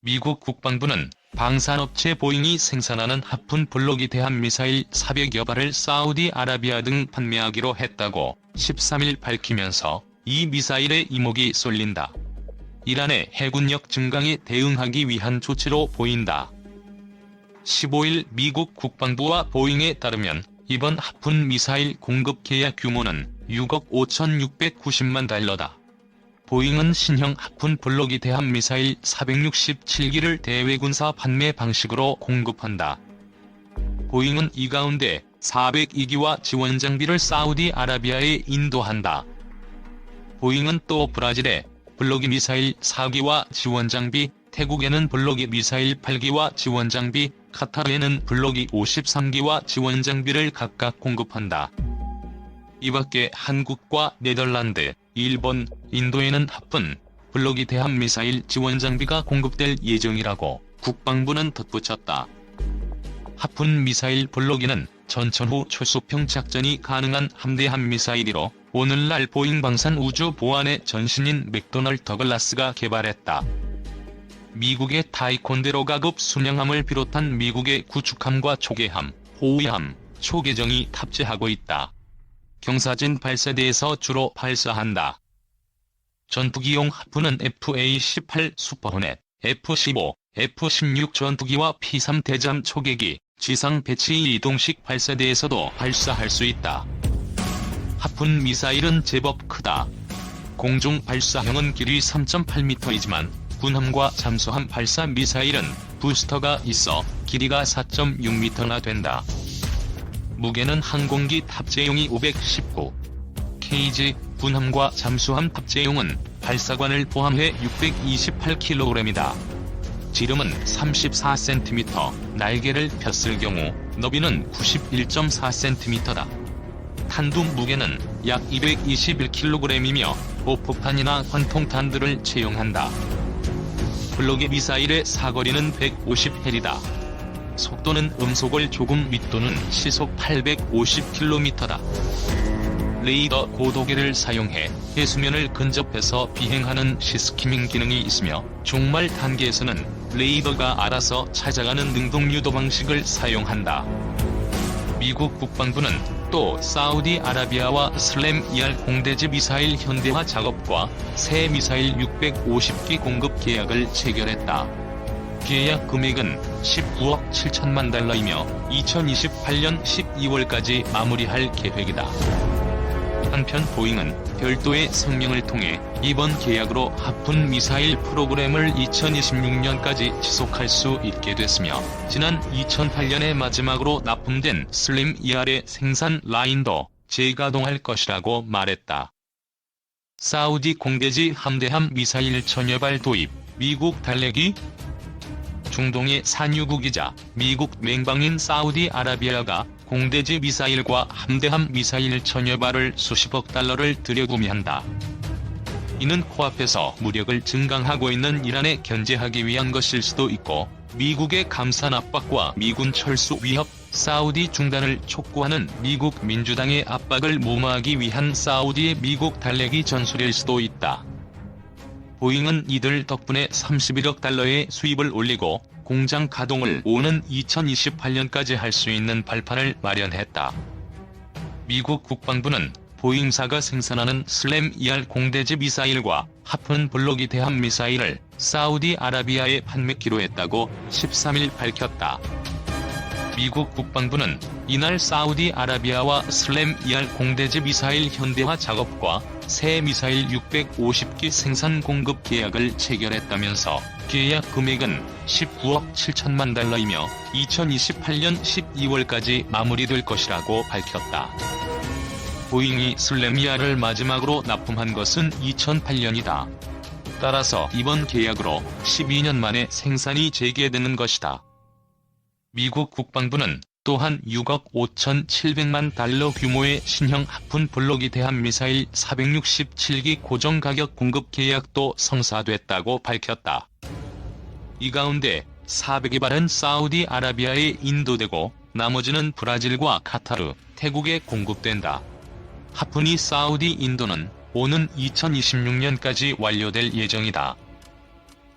미국 국방부는 방산업체 보잉이 생산하는 하푼 블록이 대한미사일 400여 발을 사우디아라비아 등 판매하기로 했다고 13일 밝히면서 이 미사일의 이목이 쏠린다. 이란의 해군력 증강에 대응하기 위한 조치로 보인다. 15일 미국 국방부와 보잉에 따르면 이번 하푼 미사일 공급 계약 규모는 6억 5,690만 달러다. 보잉은 신형 하푼 블록이 대한미사일 467기를 대외군사 판매 방식으로 공급한다. 보잉은 이 가운데 402기와 지원 장비를 사우디아라비아에 인도한다. 보잉은 또 브라질에 블록이 미사일 4기와 지원 장비, 태국에는 블록이 미사일 8기와 지원 장비, 카타르에는 블록이 53기와 지원 장비를 각각 공급한다. 이 밖에 한국과 네덜란드, 일본, 인도에는 하푼 블록이 대한미사일 지원 장비가 공급될 예정이라고 국방부는 덧붙였다. 하푼 미사일 블록이는 전천 후 초소평 작전이 가능한 함대함 미사일이로 오늘날 보잉 방산 우주 보안의 전신인 맥도널 더글라스가 개발했다. 미국의 타이콘데로가급 순양함을 비롯한 미국의 구축함과 초계함, 호위함, 초계정이 탑재하고 있다. 경사진 발사대에서 주로 발사한다. 전투기용 하푼은 FA-18 슈퍼호넷, F-15, F-16 전투기와 P-3 대잠 초계기, 지상 배치 이동식 발사대에서도 발사할 수 있다. 하푼 미사일은 제법 크다. 공중 발사형은 길이 3.8m이지만 군함과 잠수함 발사 미사일은 부스터가 있어 길이가 4.6m나 된다. 무게는 항공기 탑재용이 519kg, 군함과 잠수함 탑재용은 발사관을 포함해 628kg이다. 지름은 34cm, 날개를 폈을 경우 너비는 91.4cm다. 탄두 무게는 약 221kg이며 보폭탄이나 관통탄들을 채용한다. 블록이 미사일의 사거리는 150헬이다. 속도는 음속을 조금 밑도는 시속 850km다. 레이더 고도계를 사용해 해수면을 근접해서 비행하는 시스키밍 기능이 있으며 종말 단계에서는 레이더가 알아서 찾아가는 능동 유도 방식을 사용한다. 미국 국방부는 또 사우디아라비아와 슬램-ER 공대지 미사일 현대화 작업과 새 미사일 650기 공급 계약을 체결했다. 계약 금액은 19억 7천만 달러이며 2028년 12월까지 마무리할 계획이다. 한편 보잉은 별도의 성명을 통해 이번 계약으로 하푼 미사일 프로그램을 2026년까지 지속할 수 있게 됐으며 지난 2008년에 마지막으로 납품된 슬램-ER의 생산 라인도 재가동할 것이라고 말했다. 사우디 공대지 함대함 미사일 천여 발 도입, 미국 달래기? 중동의 산유국이자 미국 맹방인 사우디아라비아가 공대지 미사일과 함대함 미사일 천여 발을 수십억 달러를 들여 구매한다. 이는 코앞에서 무력을 증강하고 있는 이란에 견제하기 위한 것일 수도 있고 미국의 감산 압박과 미군 철수 위협, 사우디 중단을 촉구하는 미국 민주당의 압박을 무마하기 위한 사우디의 미국 달래기 전술일 수도 있다. 보잉은 이들 덕분에 31억 달러의 수입을 올리고 공장 가동을 오는 2028년까지 할 수 있는 발판을 마련했다. 미국 국방부는 보잉사가 생산하는 슬램-ER 공대지 미사일과 하푼 블록이 대함 미사일을 사우디아라비아에 판매키로 했다고 13일 밝혔다. 미국 국방부는 이날 사우디아라비아와 슬램-ER 공대지 미사일 현대화 작업과 새 미사일 650기 생산 공급 계약을 체결했다면서 계약 금액은 19억 7천만 달러이며 2028년 12월까지 마무리될 것이라고 밝혔다. 보잉이 슬램-ER을 마지막으로 납품한 것은 2008년이다. 따라서 이번 계약으로 12년 만에 생산이 재개되는 것이다. 미국 국방부는 또한 6억 5,700만 달러 규모의 신형 하푼 블록이 대한미사일 467기 고정가격 공급 계약도 성사됐다고 밝혔다. 이 가운데 400여 발은 사우디아라비아에 인도되고 나머지는 브라질과 카타르, 태국에 공급된다. 하푼이 사우디 인도는 오는 2026년까지 완료될 예정이다.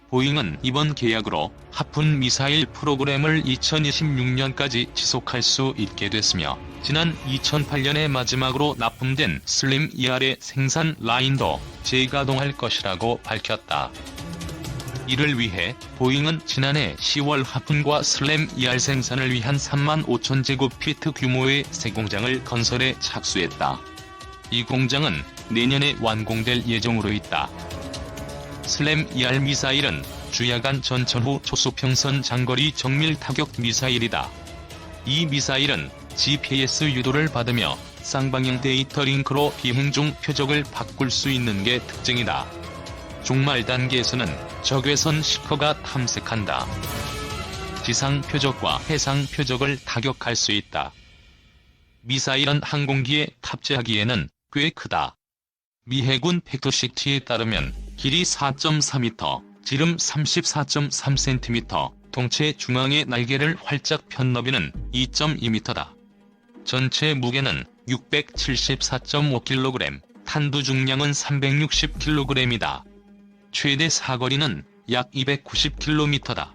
보잉은 이번 계약으로 하푼 미사일 프로그램을 2026년까지 지속할 수 있게 됐으며 지난 2008년에 마지막으로 납품된 슬림 ER의 생산 라인도 재가동할 것이라고 밝혔다. 이를 위해 보잉은 지난해 10월 하푼과 슬램 ER 생산을 위한 35,000제곱피트 규모의 새 공장을 건설에 착수했다. 이 공장은 내년에 완공될 예정으로 있다. 슬램 ER 미사일은 주야간 전천후 초수평선 장거리 정밀 타격 미사일이다. 이 미사일은 GPS 유도를 받으며 쌍방향 데이터 링크로 비행 중 표적을 바꿀 수 있는 게 특징이다. 종말 단계에서는 적외선 시커가 탐색한다. 지상 표적과 해상 표적을 타격할 수 있다. 미사일은 항공기에 탑재하기에는 꽤 크다. 미 해군 팩트시트에 따르면 길이 4.4m, 지름 34.3cm, 동체 중앙의 날개를 활짝 편 너비는 2.2m다. 전체 무게는 674.5kg, 탄두 중량은 360kg이다. 최대 사거리는 약 290km다.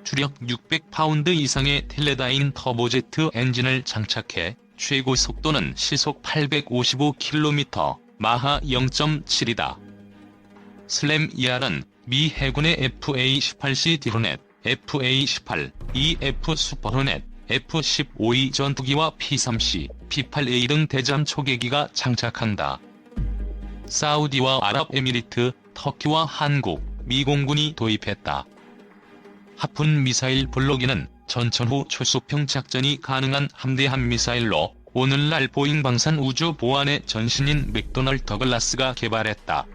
추력 600파운드 이상의 텔레다인 터보제트 엔진을 장착해 최고 속도는 시속 855km, 마하 0.7이다. 슬램 ER은 미 해군의 FA-18C 디로넷, FA-18, EF 슈퍼호넷, F-15E 전투기와 P-3C, P-8A 등 대잠 초계기가 장착한다. 사우디와 아랍에미리트, 터키와 한국, 미 공군이 도입했다. 하푼 미사일 블로기는 전천후 초수평 작전이 가능한 함대함 미사일로 오늘날 보잉 방산 우주 보안의 전신인 맥도널 더글라스가 개발했다.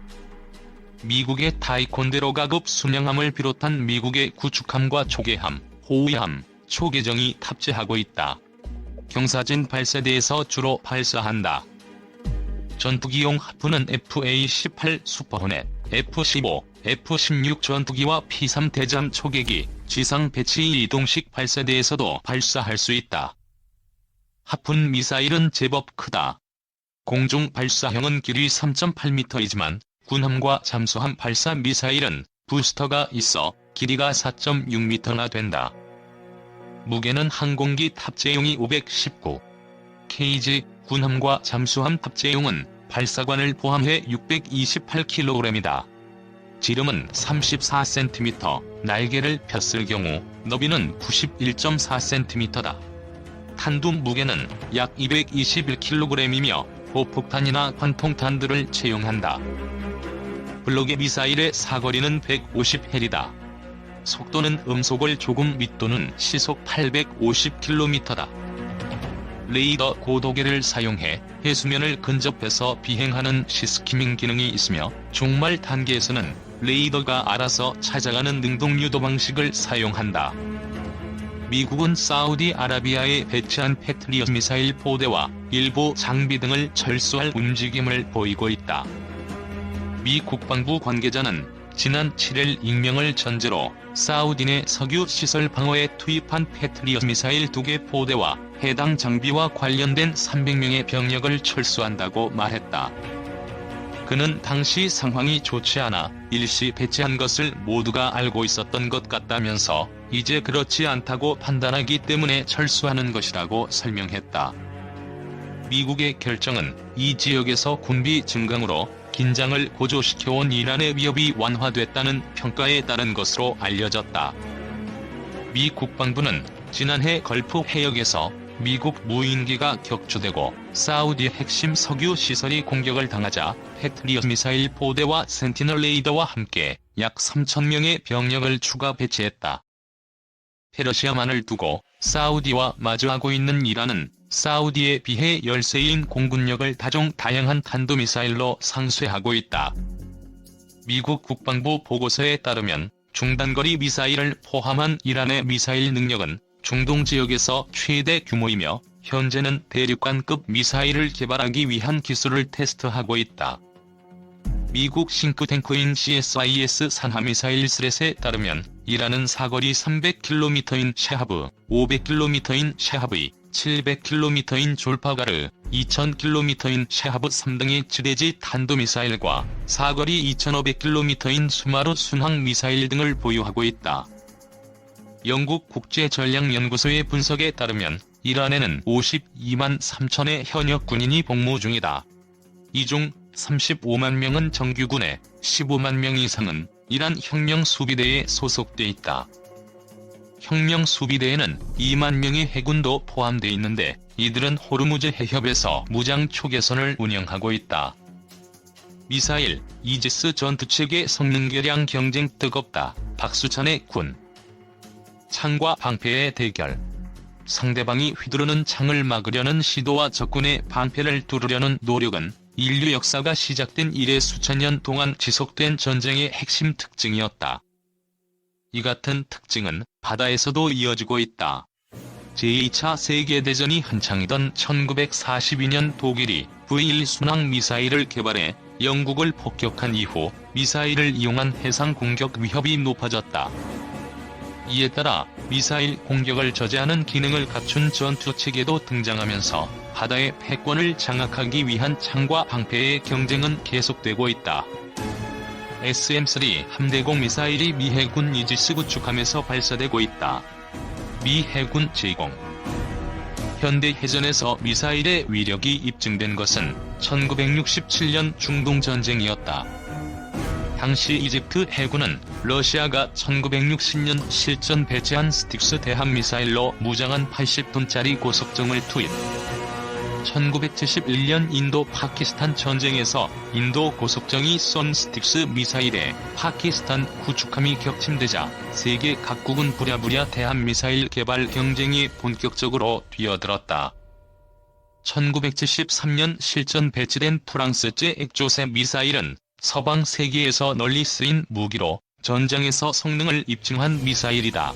미국의 타이콘데로가급 순양함을 비롯한 미국의 구축함과 초계함, 호위함, 초계정이 탑재하고 있다. 경사진 발사대에서 주로 발사한다. 전투기용 하푼은 FA-18 슈퍼호넷, F-15, F-16 전투기와 P-3 대잠 초계기, 지상 배치 이동식 발사대에서도 발사할 수 있다. 하푼 미사일은 제법 크다. 공중 발사형은 길이 3.8m이지만 군함과 잠수함 발사 미사일은 부스터가 있어 길이가 4.6m나 된다. 무게는 항공기 탑재용이 519kg, 군함과 잠수함 탑재용은 발사관을 포함해 628kg이다. 지름은 34cm, 날개를 폈을 경우 너비는 91.4cm다. 탄두 무게는 약 221kg이며 고폭탄이나 관통탄들을 채용한다. 블로기 미사일의 사거리는 150헬이다. 속도는 음속을 조금 밑도는 시속 850km다. 레이더 고도계를 사용해 해수면을 근접해서 비행하는 시스키밍 기능이 있으며 종말 단계에서는 레이더가 알아서 찾아가는 능동 유도 방식을 사용한다. 미국은 사우디아라비아에 배치한 패트리엇 미사일 포대와 일부 장비 등을 철수할 움직임을 보이고 있다. 미 국방부 관계자는 지난 7일 익명을 전제로 사우디 내 석유 시설 방어에 투입한 패트리엇 미사일 2개 포대와 해당 장비와 관련된 300명의 병력을 철수한다고 말했다. 그는 당시 상황이 좋지 않아 일시 배치한 것을 모두가 알고 있었던 것 같다면서 이제 그렇지 않다고 판단하기 때문에 철수하는 것이라고 설명했다. 미국의 결정은 이 지역에서 군비 증강으로 긴장을 고조시켜온 이란의 위협이 완화됐다는 평가에 따른 것으로 알려졌다. 미 국방부는 지난해 걸프 해역에서 미국 무인기가 격추되고 사우디 핵심 석유 시설이 공격을 당하자 패트리엇 미사일 포대와 센티널 레이더와 함께 약 3,000명의 병력을 추가 배치했다. 페르시아만을 두고 사우디와 마주하고 있는 이란은 사우디에 비해 열세인 공군력을 다양한 탄도미사일로 상쇄하고 있다. 미국 국방부 보고서에 따르면 중단거리 미사일을 포함한 이란의 미사일 능력은 중동 지역에서 최대 규모이며 현재는 대륙간급 미사일을 개발하기 위한 기술을 테스트하고 있다. 미국 싱크탱크인 CSIS 산하미사일 스렛에 따르면 이란은 사거리 300km인 셰하브, 500km인 셰하브이, 700km인 졸파가르, 2000km인 샤하브 3등의 지대지 탄도미사일과 사거리 2500km인 수마르 순항미사일 등을 보유하고 있다. 영국 국제전략연구소의 분석에 따르면 이란에는 52만 3천의 현역 군인이 복무 중이다. 이 중 35만 명은 정규군에 15만 명 이상은 이란 혁명수비대에 소속돼 있다. 혁명수비대에는 2만 명의 해군도 포함돼 있는데 이들은 호르무즈 해협에서 무장 초계선을 운영하고 있다. 미사일, 이지스 전투체계 성능 개량 경쟁 뜨겁다. 박수찬의 군. 창과 방패의 대결. 상대방이 휘두르는 창을 막으려는 시도와 적군의 방패를 뚫으려는 노력은 인류 역사가 시작된 이래 수천 년 동안 지속된 전쟁의 핵심 특징이었다. 이 같은 특징은 바다에서도 이어지고 있다. 제2차 세계대전이 한창이던 1942년 독일이 V1 순항 미사일을 개발해 영국을 폭격한 이후 미사일을 이용한 해상 공격 위협이 높아졌다. 이에 따라 미사일 공격을 저지하는 기능을 갖춘 전투체계도 등장하면서 바다의 패권을 장악하기 위한 창과 방패의 경쟁은 계속되고 있다. SM-3 함대공 미사일이 미 해군 이지스 구축함에서 발사되고 있다. 미 해군 제공. 현대 해전에서 미사일의 위력이 입증된 것은 1967년 중동전쟁이었다. 당시 이집트 해군은 러시아가 1960년 실전 배치한 스틱스 대함미사일로 무장한 80톤짜리 고속정을 투입. 1971년 인도-파키스탄 전쟁에서 인도 고속정이 쏜 스틱스 미사일에 파키스탄 구축함이 격침되자 세계 각국은 부랴부랴 대함미사일 개발 경쟁이 본격적으로 뛰어들었다. 1973년 실전 배치된 프랑스제 액조세 미사일은 서방 세계에서 널리 쓰인 무기로 전장에서 성능을 입증한 미사일이다.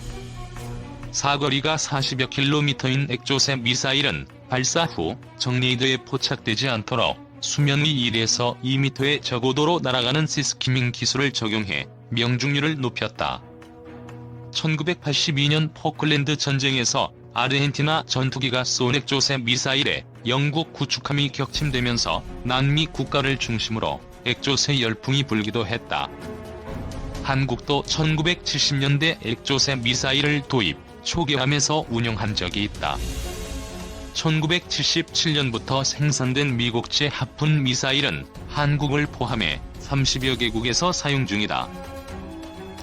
사거리가 40여 킬로미터인 액조세 미사일은 발사 후 정레이더에 포착되지 않도록 수면 위 1에서 2m의 저고도로 날아가는 시스키밍 기술을 적용해 명중률을 높였다. 1982년 포클랜드 전쟁에서 아르헨티나 전투기가 쏜 액조세 미사일에 영국 구축함이 격침되면서 남미 국가를 중심으로 액조세 열풍이 불기도 했다. 한국도 1970년대 액조세 미사일을 도입, 초계함에서 운용한 적이 있다. 1977년부터 생산된 미국제 하푼 미사일은 한국을 포함해 30여 개국에서 사용 중이다.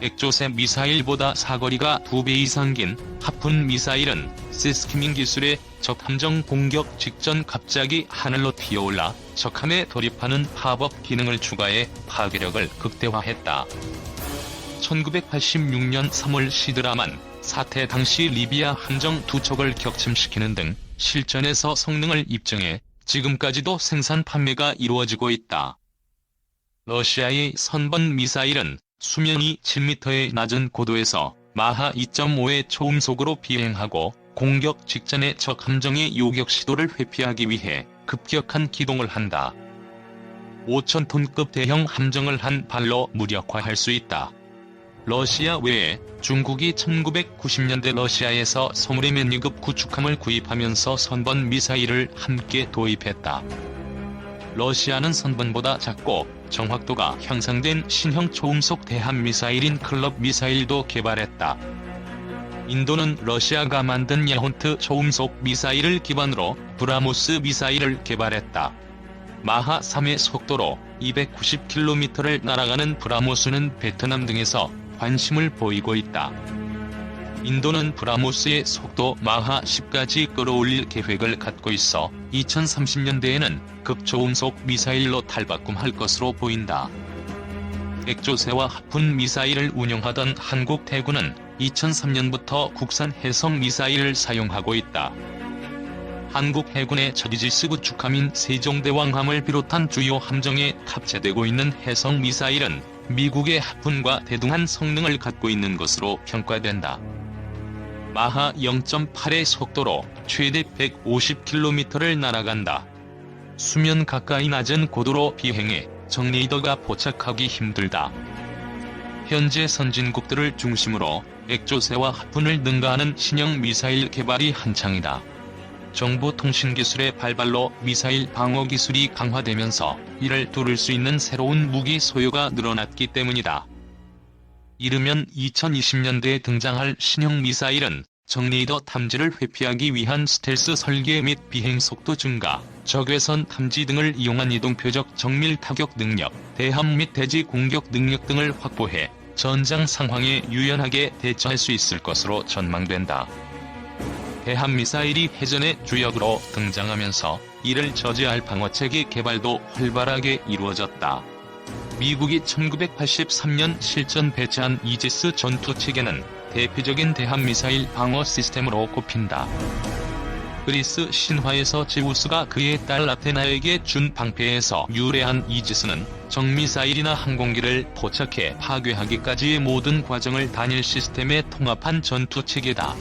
액조세 미사일보다 사거리가 2배 이상 긴 하푼 미사일은 시스키밍 기술의 적 함정 공격 직전 갑자기 하늘로 튀어올라 적함에 돌입하는 팝업 기능을 추가해 파괴력을 극대화했다. 1986년 3월 시드라만 사태 당시 리비아 함정 2척을 격침시키는 등 실전에서 성능을 입증해 지금까지도 생산 판매가 이루어지고 있다. 러시아의 선번 미사일은 수명이 7m의 낮은 고도에서 마하 2.5의 초음속으로 비행하고 공격 직전에 적 함정의 요격 시도를 회피하기 위해 급격한 기동을 한다. 5,000톤급 대형 함정을 한 발로 무력화할 수 있다. 러시아 외에 중국이 1990년대 러시아에서 소무레메니급 구축함을 구입하면서 선번 미사일을 함께 도입했다. 러시아는 선번보다 작고 정확도가 향상된 신형 초음속 대함미사일인 클럽 미사일도 개발했다. 인도는 러시아가 만든 야혼트 초음속 미사일을 기반으로 브라모스 미사일을 개발했다. 마하 3의 속도로 290km를 날아가는 브라모스는 베트남 등에서 관심을 보이고 있다. 인도는 브라모스의 속도 마하 10까지 끌어올릴 계획을 갖고 있어 2030년대에는 극초음속 미사일로 탈바꿈할 것으로 보인다. 액조세와 하푼 미사일을 운영하던 한국 해군은 2003년부터 국산 해성 미사일을 사용하고 있다. 한국 해군의 첫 이지스 구축함인 세종대왕함을 비롯한 주요 함정에 탑재되고 있는 해성 미사일은 미국의 하푼과 대등한 성능을 갖고 있는 것으로 평가된다. 마하 0.8의 속도로 최대 150km를 날아간다. 수면 가까이 낮은 고도로 비행해 정레이더가 포착하기 힘들다. 현재 선진국들을 중심으로 액조세와 하푼을 능가하는 신형 미사일 개발이 한창이다. 정보통신기술의 발발로 미사일 방어 기술이 강화되면서 이를 뚫을 수 있는 새로운 무기 소요가 늘어났기 때문이다. 이르면 2020년대에 등장할 신형 미사일은 적레이더 탐지를 회피하기 위한 스텔스 설계 및 비행속도 증가, 적외선 탐지 등을 이용한 이동표적 정밀 타격 능력, 대함 및 대지 공격 능력 등을 확보해 전장 상황에 유연하게 대처할 수 있을 것으로 전망된다. 대함미사일이 해전의 주역으로 등장하면서 이를 저지할 방어체계 개발도 활발하게 이루어졌다. 미국이 1983년 실전 배치한 이지스 전투체계는 대표적인 대함미사일 방어 시스템으로 꼽힌다. 그리스 신화에서 제우스가 그의 딸 아테나에게 준 방패에서 유래한 이지스는 정미사일이나 항공기를 포착해 파괴하기까지의 모든 과정을 단일 시스템에 통합한 전투체계다.